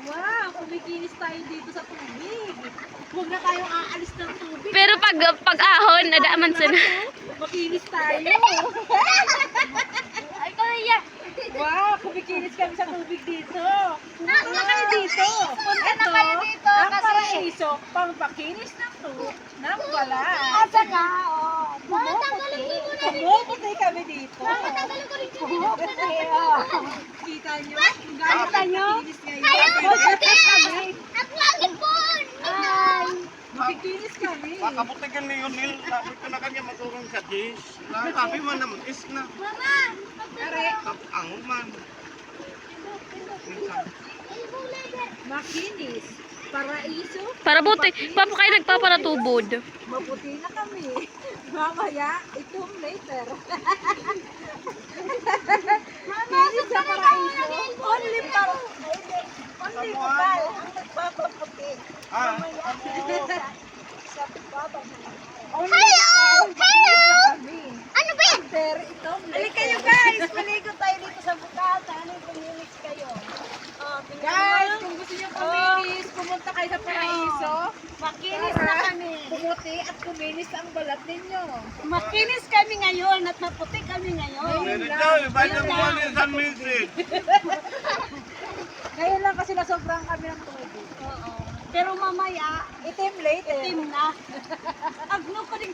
Wow, kumikinis tayo dito sa tubig. Huwag na tayong aalis ng tubig. Pero pag-ahon, nadaaman sila. Makinis tayo. Ay, kaya. Wow, kumikinis kami sa tubig dito. Pumunta na kayo dito. Punta na kayo dito ang kasi- paraiso, pangpakinis ng tubig, ng balat. Asa nga, oh. Pumuputi kami dito. Pumuputi, oh. Kita nyo? Gano'n kakinis ngayon. At lagi po. Ay. Makikinis kami. Kaputigan ni Yunil, sabi ko na kanya magurong sa dish. Sabi mo na mag-is na. Mama. Ang man. Makinis. Paraiso. Para buti, paano kayo nagpaparatubod? Maputi na kami. Mamaya, itum later. Kinis sa paraiso. Only par. Only kupal ang nagpapaputi. Sa pagpapaputi. Hello! Hello! Ano ba yan? Pero itum later. Halika kayo guys, maligo tayo dito sa bukata. Ano yung pinilis kayo? Guys, kung gusto niyo kuminis, pumunta kayo sa paraiso. Makinis na kami. Pumuti at kuminis ang balat ninyo. Makinis kami ngayon at maputi kami ngayon. Bayan mo ano yung San Mildred. Ngayon lang kasi nasobrang kami ng tubig. Oo. Pero mamaya, Itim later. team na. Agno pa rin